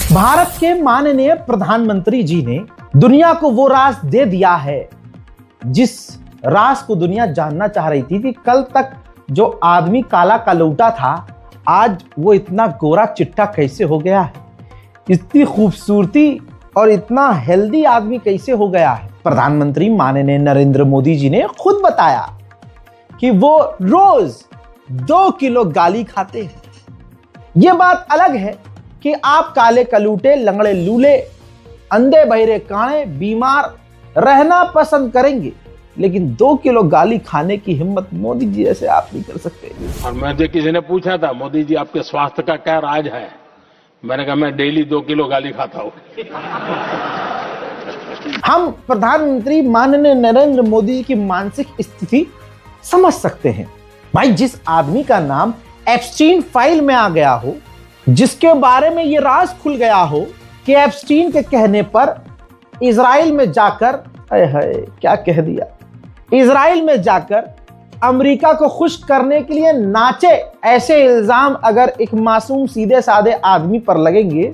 भारत के माननीय प्रधानमंत्री जी ने दुनिया को वो राज दे दिया है जिस राज को दुनिया जानना चाह रही थी कि कल तक जो आदमी काला कलौटा था आज वो इतना गोरा चिट्टा कैसे हो गया है, इतनी खूबसूरती और इतना हेल्दी आदमी कैसे हो गया है। प्रधानमंत्री माननीय नरेंद्र मोदी जी ने खुद बताया कि वो रोज 2 किलो गाली खाते हैं। ये बात अलग है कि आप काले कलूटे, लंगड़े लूले, अंधे बहरे काणे, बीमार रहना पसंद करेंगे, लेकिन 2 किलो गाली खाने की हिम्मत मोदी जी जैसे आप नहीं कर सकते। और मुझे किसी ने पूछा था, मोदी जी आपके स्वास्थ्य का क्या राज है? मैंने कहा मैं डेली 2 किलो गाली खाता हूं। हम प्रधानमंत्री माननीय नरेंद्र मोदी जी की मानसिक स्थिति समझ सकते हैं। भाई, जिस आदमी का नाम एप्स्टीन फाइल में आ गया हो, जिसके बारे में ये राज खुल गया हो कि एप्स्टीन के कहने पर इजराइल में जाकर, क्या कह दिया, इजराइल में जाकर अमेरिका को खुश करने के लिए नाचे, ऐसे इल्जाम अगर एक मासूम सीधे साधे आदमी पर लगेंगे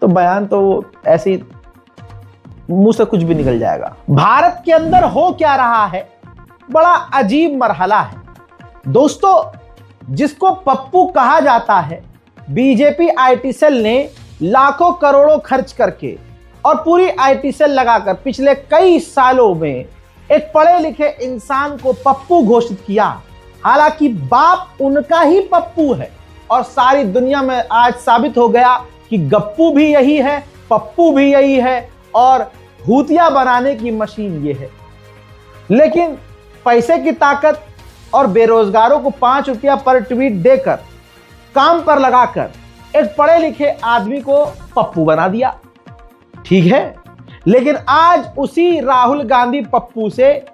तो बयान तो ऐसे ही मुंह से कुछ भी निकल जाएगा। भारत के अंदर हो क्या रहा है, बड़ा अजीब मरहला है दोस्तों। जिसको पप्पू कहा जाता है, बीजेपी आईटी सेल ने लाखों करोड़ों खर्च करके और पूरी आईटी सेल लगाकर पिछले कई सालों में एक पढ़े लिखे इंसान को पप्पू घोषित किया। हालांकि बाप उनका ही पप्पू है और सारी दुनिया में आज साबित हो गया कि गप्पू भी यही है, पप्पू भी यही है और भूतिया बनाने की मशीन ये है। लेकिन पैसे की ताकत और बेरोजगारों को 5 रुपया पर ट्वीट देकर काम पर लगाकर एक पढ़े लिखे आदमी को पप्पू बना दिया। ठीक है, लेकिन आज उसी राहुल गांधी पप्पू से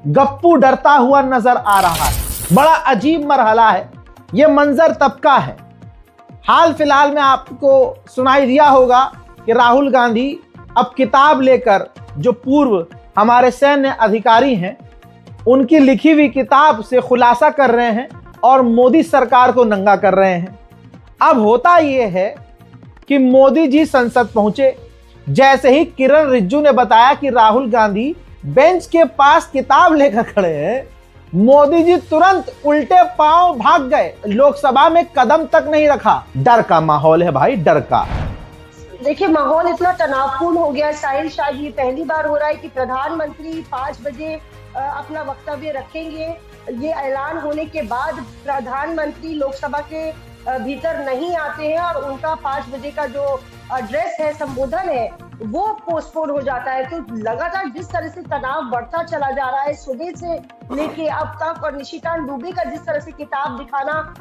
गप्पू डरता हुआ नजर आ रहा है। बड़ा अजीब मरहला है। यह मंजर तब का है। हाल फिलहाल में आपको सुनाई दिया होगा कि राहुल गांधी अब किताब लेकर, जो पूर्व हमारे सैन्य अधिकारी हैं, उनकी लिखी हुई किताब से खुलासा कर रहे हैं और मोदी सरकार को नंगा कर रहे हैं। अब होता यह है कि मोदी जी संसद पहुंचे, जैसे ही किरण रिज्जू ने बताया कि राहुल गांधी बेंच के पास किताब लेकर खड़े हैं, मोदी जी तुरंत उल्टे पांव भाग गए, लोकसभा में कदम तक नहीं रखा। डर का माहौल है भाई, डर का। देखिए, माहौल इतना तनावपूर्ण हो गया साहिल, शायद ये पहली बार हो रहा है कि प्रधानमंत्री 5 बजे अपना वक्तव्य रखेंगे। ये ऐलान होने के बाद प्रधानमंत्री लोकसभा के भीतर नहीं आते हैं और उनका 5 बजे का जो एड्रेस है, संबोधन है, वो पोस्टपोन हो जाता है। तो लगातार जिस तरह से तनाव बढ़ता चला जा रहा है, सुबह से लेके अब तक, और निशिकांत दुबे का जिस तरह से किताब दिखाना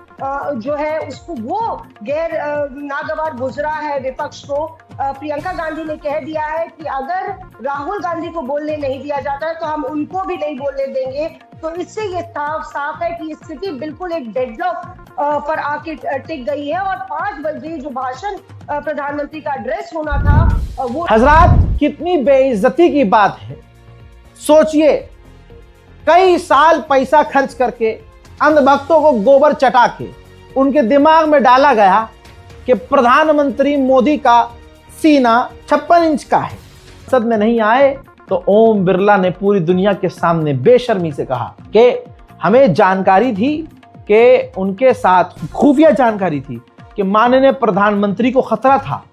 जो है उसको वो गैर नागवार गुजरा है विपक्ष को। प्रियंका गांधी ने कह दिया है कि अगर राहुल गांधी को बोलने नहीं दिया जाता है तो हम उनको भी नहीं बोलने देंगे। तो इससे ये साफ है कि स्थिति बिल्कुल एक डेडलॉक पर आके टिक गई है और 5 बजे जो भाषण प्रधानमंत्री का एड्रेस होना था वो। हजरात, कितनी बेइज्जती की बात है। सोचिए, कई साल पैसा खर्च करके अंधभक्तों को गोबर चटा के उनके दिमाग में डाला गया कि प्रधानमंत्री मोदी का सीना 56 इंच का है। संसद में नहीं आए तो ओम बिरला ने पूरी दुनिया के सामने बेशर्मी से कहा कि हमें जानकारी थी कि उनके साथ खुफिया जानकारी थी कि माननीय प्रधानमंत्री को खतरा था।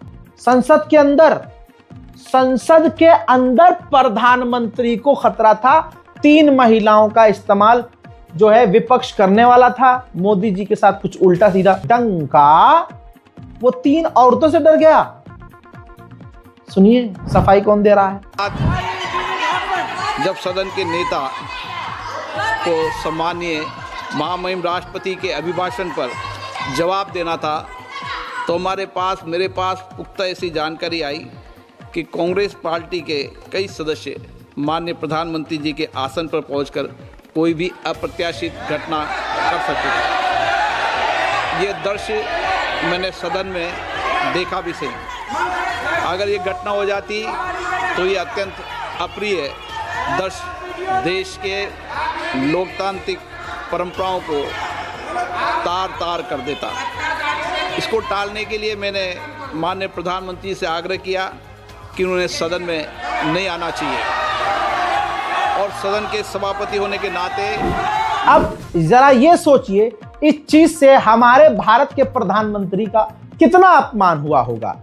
संसद के अंदर प्रधानमंत्री को खतरा था। 3 महिलाओं का इस्तेमाल जो है विपक्ष करने वाला था। मोदी जी के साथ कुछ उल्टा सीधा डंका, वो 3 औरतों से डर गया। सुनिए सफाई कौन दे रहा है। जब सदन के नेता को सम्मानीय महामहिम राष्ट्रपति के अभिभाषण पर जवाब देना था तो मेरे पास पुख्ता ऐसी जानकारी आई कि कांग्रेस पार्टी के कई सदस्य माननीय प्रधानमंत्री जी के आसन पर पहुंचकर कोई भी अप्रत्याशित घटना कर सकते थे। ये दृश्य मैंने सदन में देखा भी सही। अगर ये घटना हो जाती तो ये अत्यंत अप्रिय दृश्य देश के लोकतांत्रिक परंपराओं को तार तार कर देता। इसको टालने के लिए मैंने माननीय प्रधानमंत्री से आग्रह किया कि उन्हें सदन में नहीं आना चाहिए और सदन के सभापति होने के नाते। अब जरा ये सोचिए इस चीज से हमारे भारत के प्रधानमंत्री का कितना अपमान हुआ होगा।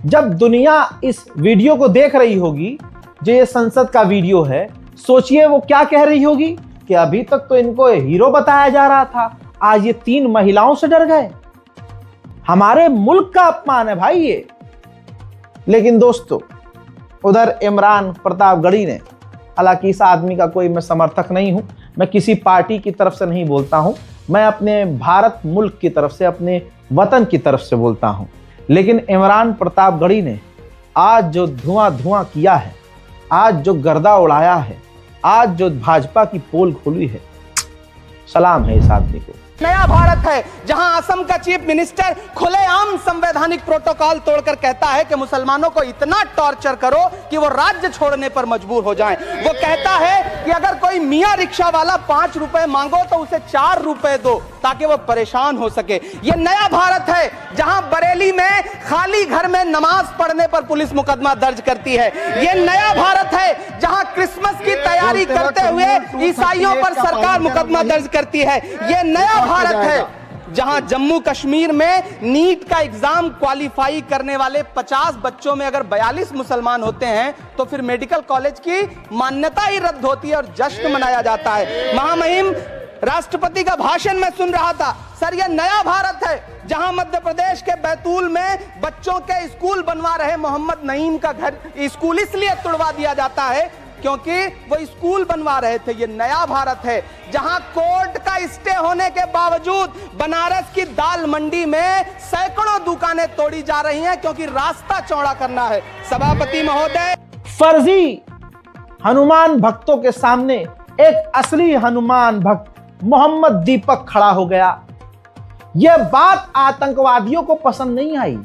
जब दुनिया इस वीडियो को देख रही होगी, जो ये संसद का वीडियो है, सोचिए वो क्या कह रही होगी कि अभी तक तो इनको हीरो बताया जा रहा था, आज ये 3 महिलाओं से डर गए। हमारे मुल्क का अपमान है भाई ये। लेकिन दोस्तों, उधर इमरान प्रतापगढ़ी ने, हालांकि इस आदमी का कोई मैं समर्थक नहीं हूं, मैं किसी पार्टी की तरफ से नहीं बोलता हूं, मैं अपने भारत मुल्क की तरफ से, अपने वतन की तरफ से बोलता हूं। लेकिन इमरान प्रतापगढ़ी ने आज जो धुआं किया है, आज जो गर्दा उड़ाया है, आज जो भाजपा की पोल खोली है, सलाम है इस आदमी को। नया भारत है जहां असम का चीफ मिनिस्टर खुलेआम संवैधानिक प्रोटोकॉल तोड़कर कहता है कि मुसलमानों को इतना टॉर्चर करो कि वो राज्य छोड़ने पर मजबूर हो जाएं। वो कहता है कि अगर कोई मियां रिक्शा वाला 5 रुपए मांगो तो उसे 4 रुपए दो ताकि वो परेशान हो सके। ये नया भारत है जहां बरेली में खाली घर में नमाज पढ़ने पर पुलिस मुकदमा दर्ज करती है। ये नया भारत है जहां क्रिसमस की तैयारी करते हुए ईसाइयों पर सरकार मुकदमा दर्ज करती है। ये नया भारत है जहां जम्मू कश्मीर में नीट का एग्जाम क्वालिफाई करने वाले 50 बच्चों में अगर 42 मुसलमान होते हैं तो फिर मेडिकल कॉलेज की मान्यता ही रद्द होती है और जश्न मनाया जाता है। महामहिम राष्ट्रपति का भाषण में सुन रहा था। सर, यह नया भारत है जहां मध्य प्रदेश के बैतूल में बच्चों के स्कूल बनवा रहे मोहम्मद नईम का घर स्कूल इसलिए तुड़वा दिया जाता है क्योंकि वो स्कूल बनवा रहे थे। ये नया भारत है जहां कोर्ट का स्टे होने के बावजूद बनारस की दाल मंडी में सैकड़ों दुकानें तोड़ी जा रही हैं क्योंकि रास्ता चौड़ा करना है। सभापति महोदय, फर्जी हनुमान भक्तों के सामने एक असली हनुमान भक्त मोहम्मद दीपक खड़ा हो गया। यह बात आतंकवादियों को पसंद नहीं आई,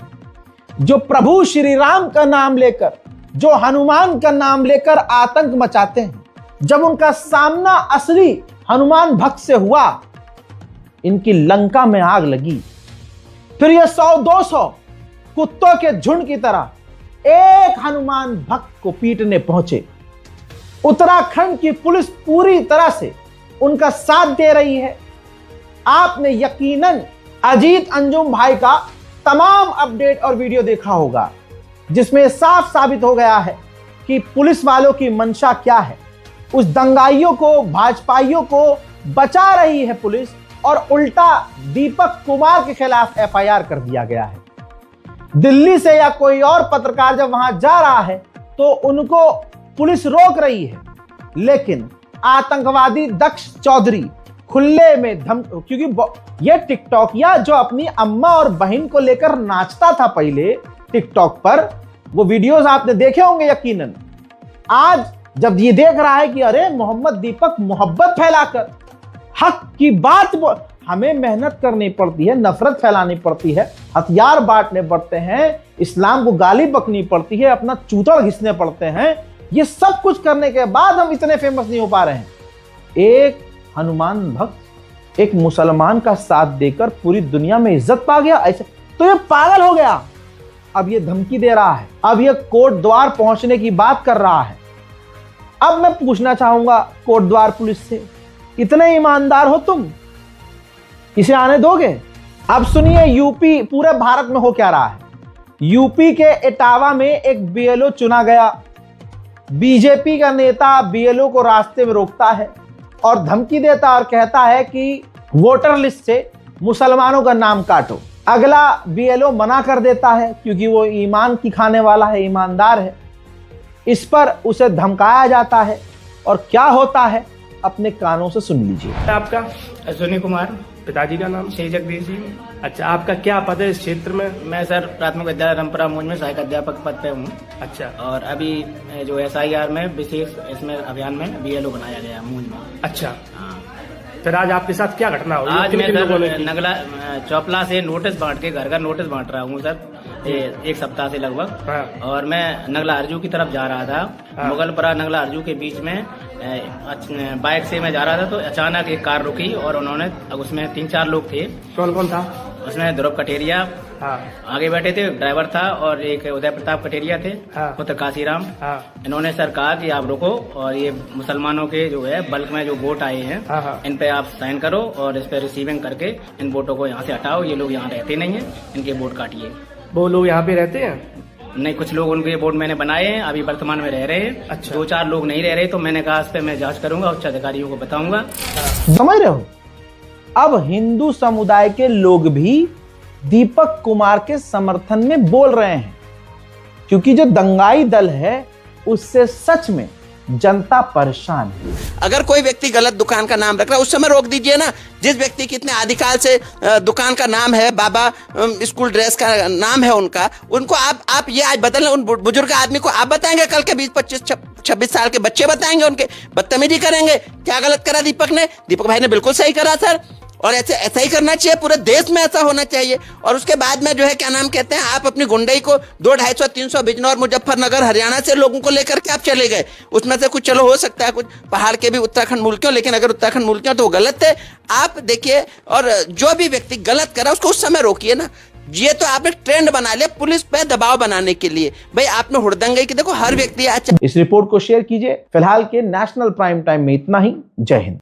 जो प्रभु श्री राम का नाम लेकर, जो हनुमान का नाम लेकर आतंक मचाते हैं। जब उनका सामना असली हनुमान भक्त से हुआ, इनकी लंका में आग लगी। फिर ये 100-200 कुत्तों के झुंड की तरह एक हनुमान भक्त को पीटने पहुंचे। उत्तराखंड की पुलिस पूरी तरह से उनका साथ दे रही है। आपने यकीनन अजीत अंजुम भाई का तमाम अपडेट और वीडियो देखा होगा, जिसमें साफ साबित हो गया है कि पुलिस वालों की मंशा क्या है। उस दंगाइयों को, भाजपाइयों को बचा रही है पुलिस, और उल्टा दीपक कुमार के खिलाफ एफआईआर कर दिया गया है। दिल्ली से या कोई और पत्रकार जब वहां जा रहा है तो उनको पुलिस रोक रही है, लेकिन आतंकवादी दक्ष चौधरी खुले में क्योंकि ये टिकटॉकिया जो अपनी अम्मा और बहन को लेकर नाचता था पहले टिकटॉक पर, वो वीडियोस आपने देखे होंगे यकीनन। आज जब ये देख रहा है कि अरे मोहम्मद दीपक मोहब्बत फैलाकर हक की बात, हमें मेहनत करनी पड़ती है, नफरत फैलानी पड़ती है, हथियार बांटने पड़ते हैं, इस्लाम को गाली बकनी पड़ती है, अपना चूतड़ घिसने पड़ते हैं। ये सब कुछ करने के बाद हम इतने फेमस नहीं हो पा रहे हैं। एक हनुमान भक्त एक मुसलमान का साथ देकर पूरी दुनिया में इज्जत पा गया, ऐसे तो ये पागल हो गया। अब ये धमकी दे रहा है, अब ये कोर्ट द्वार पहुंचने की बात कर रहा है। अब मैं पूछना चाहूंगा कोर्ट द्वार पुलिस से, इतने ईमानदार हो तुम, इसे आने दोगे? अब सुनिए यूपी, पूरे भारत में हो क्या रहा है। यूपी के इटावा में एक बीएलओ चुना गया। बीजेपी का नेता बीएलओ को रास्ते में रोकता है और धमकी देता और कहता है कि वोटर लिस्ट से मुसलमानों का नाम काटो। अगला बीएलओ मना कर देता है क्योंकि वो ईमान की खाने वाला है, ईमानदार है। इस पर उसे धमकाया जाता है और क्या होता है अपने कानों से सुन लीजिए। आपका अश्विनी कुमार, पिताजी का नाम श्री जगदीश जी। अच्छा, आपका क्या पद है इस क्षेत्र में? मैं सर प्राथमिक विद्यालय रामपुरा मूंज में सहायक अध्यापक पद पे हूँ। अच्छा, और अभी जो SIR में विशेष इसमें अभियान में BLO बनाया गया मूंज में। अच्छा, फिर आज आपके साथ क्या घटना हुई? आज मैं सर नगला चौपला से नोटिस बांट के घर का नोटिस बांट रहा हूँ सर, एक सप्ताह से लगभग। हाँ। और मैं नगला अर्जू की तरफ जा रहा था। मुगलपुरा नगला अर्जू के बीच में बाइक से मैं जा रहा था तो अचानक एक कार रुकी और उन्होंने, उसमें 3-4 लोग थे। कौन कौन था? उसमें ध्रुव कटेरिया हाँ आगे बैठे थे, ड्राइवर था, और एक उदय प्रताप कटेरिया थे, हाँ। पुत्र काशीराम। हाँ इन्होंने सर कहा कि आप रुको और ये मुसलमानों के जो है बल्क में जो वोट आए हैं, हाँ, हाँ। इन पे आप साइन करो और इस पे रिसीविंग करके इन वोटों को यहाँ से हटाओ, ये लोग यहाँ रहते नहीं है, इनके वोट काटिए। वो लोग यहाँ पे रहते हैं? नहीं, कुछ लोग उनके वोट मैंने बनाए हैं, अभी वर्तमान में रह रहे हैं। अच्छा। 2-4 लोग नहीं रह रहे, तो मैंने कहा इस पे मैं जांच करूंगा, उच्च अधिकारियों को बताऊंगा। समझ रहे हो? अब हिंदू समुदाय के लोग भी दीपक कुमार के समर्थन में बोल रहे हैं, क्योंकि जो दंगाई दल है उससे सच में जनता परेशान है। अगर कोई व्यक्ति गलत दुकान का नाम रख रहा है, उस समय रोक दीजिए ना। जिस व्यक्ति की इतने आदिकाल से दुकान का नाम है, बाबा स्कूल ड्रेस का नाम है उनका, उनको आप ये आज बदल, उन बुजुर्ग आदमी को आप बताएंगे, कल के 20-25-26 साल के बच्चे बताएंगे, उनके बदतमीजी करेंगे। क्या गलत करा दीपक ने? दीपक भाई ने बिल्कुल सही करा सर, और ऐसा ही करना चाहिए, पूरे देश में ऐसा होना चाहिए। और उसके बाद में जो है क्या नाम कहते हैं, आप अपनी गुंडई को 200-250-300 बिजनौर, मुजफ्फरनगर, हरियाणा से लोगों को लेकर के आप चले गए। उसमें से कुछ चलो हो सकता है कुछ पहाड़ के भी उत्तराखंड मूल के हो, लेकिन अगर उत्तराखंड मूल के हो तो वो गलत है। आप देखिए, और जो भी व्यक्ति गलत करा उसको उस समय रोकिए ना। ये तो आपने ट्रेंड बना लिया पुलिस पे दबाव बनाने के लिए। भाई आपने हुड़दंग की, देखो हर व्यक्ति। इस रिपोर्ट को शेयर कीजिए। फिलहाल के नेशनल प्राइम टाइम में इतना ही। जय हिंद।